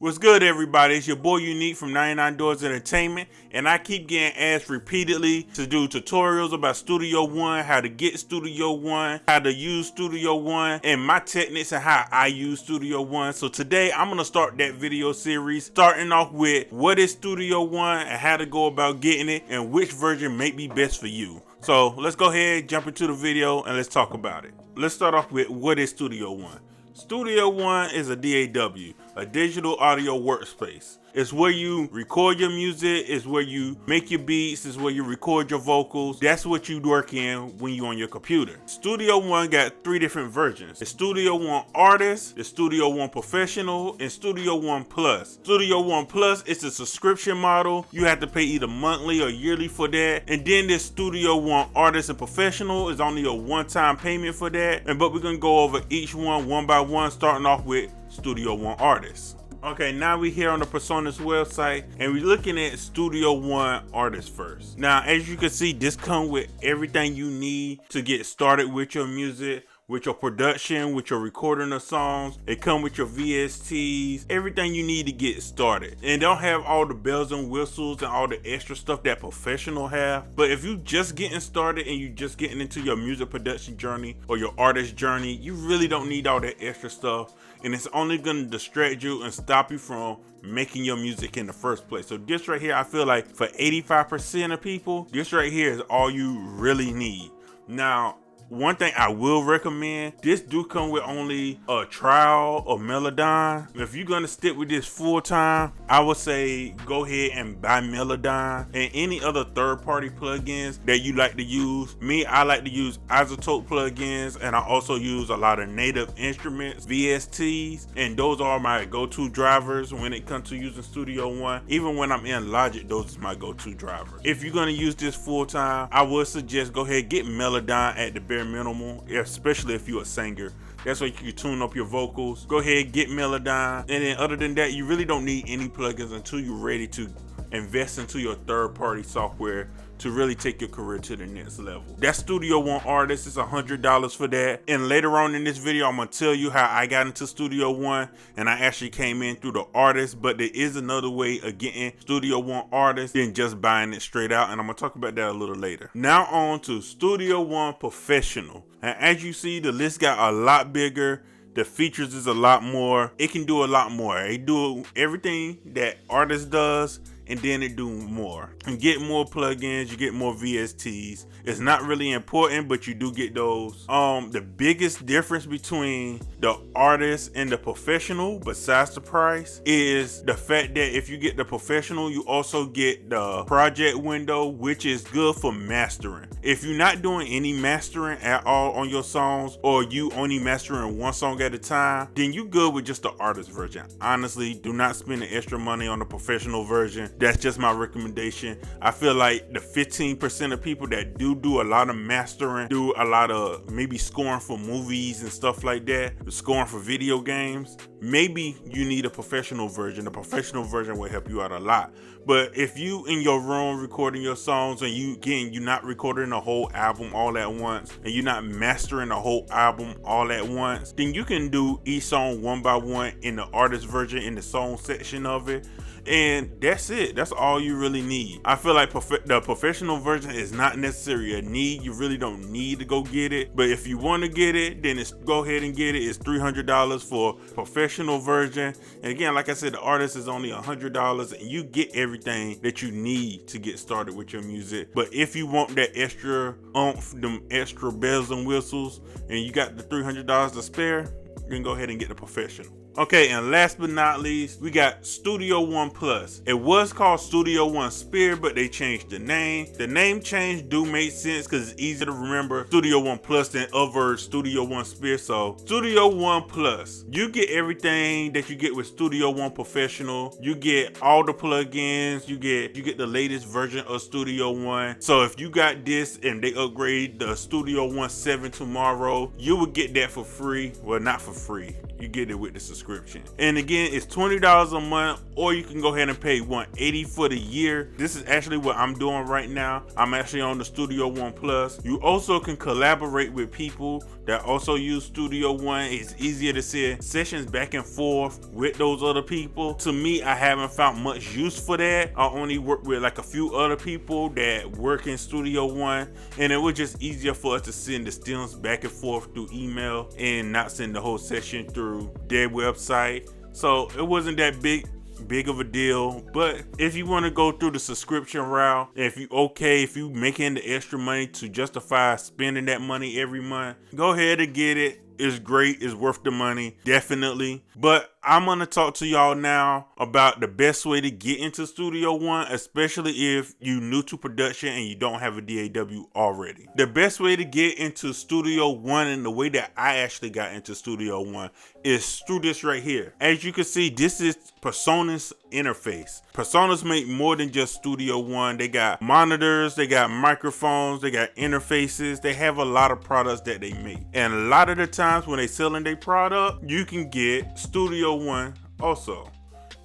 What's good, everybody? It's your boy Unique from 99 Doors Entertainment, and I keep getting asked repeatedly to do tutorials about Studio One, how to get Studio One, how to use Studio One, and my techniques and how I use Studio One. So today I'm gonna start that video series, starting off with what is Studio One and how to go about getting it and which version may be best for you. So let's go ahead, jump into the video, and let's talk about it. Let's start off with what is Studio One. Studio One is a DAW, a digital audio workspace. It's where you record your music, it's where you make your beats, it's where you record your vocals. That's what you work in when you're on your computer. Studio One got 3 different versions. The Studio One Artist, the Studio One Professional, and Studio One Plus. Studio One Plus is a subscription model. You have to pay either monthly or yearly for that. And then this Studio One Artist and Professional is only a one-time payment for that. But we're gonna go over each one by one, starting off with Studio One Artist. Okay, now we're here on the PreSonus website and we're looking at Studio One Artist first. Now, as you can see, this comes with everything you need to get started with your music, with your production, with your recording of songs. It comes with your VSTs, everything you need to get started. And don't have all the bells and whistles and all the extra stuff that professional have. But if you just getting started and you just getting into your music production journey or your artist journey, you really don't need all that extra stuff. And it's only gonna distract you and stop you from making your music in the first place. So this right here, I feel like for 85% of people, this right here is all you really need. Now, one thing I will recommend, this do come with only a trial of Melodyne. If you're gonna stick with this full time, I would say go ahead and buy Melodyne and any other third-party plugins that you like to use. Me, I like to use IZotope plugins, and I also use a lot of Native Instruments, VSTs, and those are my go-to drivers when it comes to using Studio One. Even when I'm in Logic, those is my go-to drivers. If you're gonna use this full time, I would suggest go ahead, get Melodyne at the bare minimal, especially if you're a singer. That's why you can tune up your vocals. Go ahead, get Melodyne, and then other than that, you really don't need any plugins until you're ready to invest into your third-party software to really take your career to the next level. That Studio One Artist is $100 for that. And later on in this video, I'm gonna tell you how I got into Studio One, and I actually came in through the Artist, but there is another way of getting Studio One Artist than just buying it straight out, and I'm gonna talk about that a little later. Now on to Studio One Professional. And as you see, the list got a lot bigger. The features is a lot more. It can do a lot more. It do everything that Artist does, and then it do more. You get more plugins, you get more VSTs. It's not really important, but you do get those. The biggest difference between the Artist and the Professional, besides the price, is the fact that if you get the Professional, you also get the project window, which is good for mastering. If you're not doing any mastering at all on your songs, or you only mastering one song at a time, then you good with just the Artist version. Honestly, do not spend the extra money on the Professional version. That's just my recommendation. I feel like the 15% of people that do a lot of mastering, do a lot of maybe scoring for movies and stuff like that, scoring for video games, maybe you need a Professional version. The Professional version will help you out a lot. But if you in your room recording your songs and you're not recording a whole album all at once, and you're not mastering a whole album all at once, then you can do each song one by one in the Artist version in the song section of it. And that's it. That's all you really need. I feel like the Professional version is not necessarily a need. You really don't need to go get it. But if you want to get it, then go ahead and get it. It's $300 for Professional version. And again, like I said, the Artist is only $100, and you get everything that you need to get started with your music. But if you want that extra oomph, them extra bells and whistles, and you got the $300 to spare, you can go ahead and get the Professional. Okay, and last but not least, we got Studio One Plus. It was called Studio One Spirit, but they changed the name. The name change do make sense because it's easier to remember Studio One Plus than other Studio One Spirit. So Studio One Plus, you get everything that you get with Studio One Professional. You get all the plugins. You get the latest version of Studio One. So if you got this and they upgrade the Studio One 7 tomorrow, you would get that for free. Well, not for free. You get it with the subscription. And again, it's $20 a month, or you can go ahead and pay $180 for the year. This is actually what I'm doing right now. I'm actually on the Studio One Plus. You also can collaborate with people that also use Studio One. It's easier to send sessions back and forth with those other people. To me, I haven't found much use for that. I only work with like a few other people that work in Studio One, and it was just easier for us to send the stems back and forth through email and not send the whole session through their website. So it wasn't that big of a deal. But if you want to go through the subscription route, if you making the extra money to justify spending that money every month, go ahead and get it. It's great, it's worth the money, definitely. But I'm gonna talk to y'all now about the best way to get into Studio One, especially if you're new to production and you don't have a DAW already. The best way to get into Studio One, and the way that I actually got into Studio One, is through this right here. As you can see, this is PreSonus interface. PreSonus make more than just Studio One. They got monitors, they got microphones, they got interfaces. They have a lot of products that they make. And a lot of the times when they selling their product, you can get Studio One also.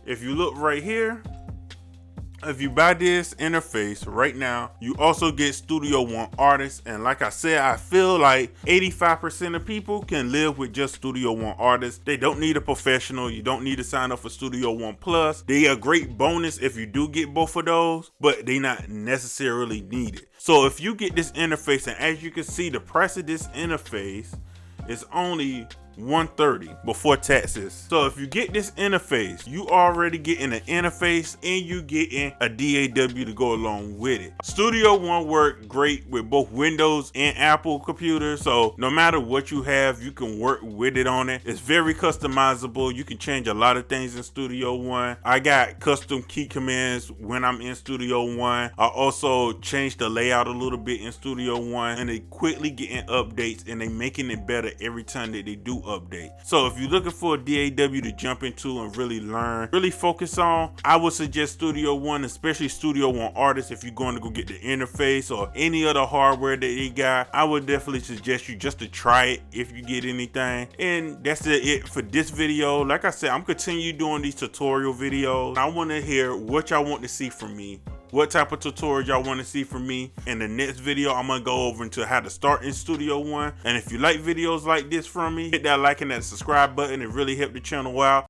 If you look right here, if you buy this interface right now, you also get Studio One Artist. And like I said, I feel like 85% of people can live with just Studio One Artist. They don't need a professional. You don't need to sign up for Studio One Plus. They are a great bonus if you do get both of those, but they not necessarily needed. So if you get this interface, and as you can see, the price of this interface is only $130 before taxes. So if you get this interface, you already getting an interface and you getting a DAW to go along with it. Studio One work great with both Windows and Apple computers, so no matter what you have, you can work with it on it. It's very customizable. You can change a lot of things in Studio One. I got custom key commands when I'm in Studio One. I also changed the layout a little bit in Studio One, and they quickly getting updates, and they making it better every time that they do update. So if you're looking for a DAW to jump into and really learn, really focus on, I would suggest Studio One, especially Studio One Artist. If you're going to go get the interface or any other hardware that they got, I would definitely suggest you just to try it if you get anything. And that's it for this video. Like I said, I'm continue doing these tutorial videos. I want to hear what y'all want to see from me. What type of tutorial y'all want to see from me. In the next video, I'm gonna go over into how to start in Studio One. And if you like videos like this from me, hit that like and that subscribe button. It really help the channel out.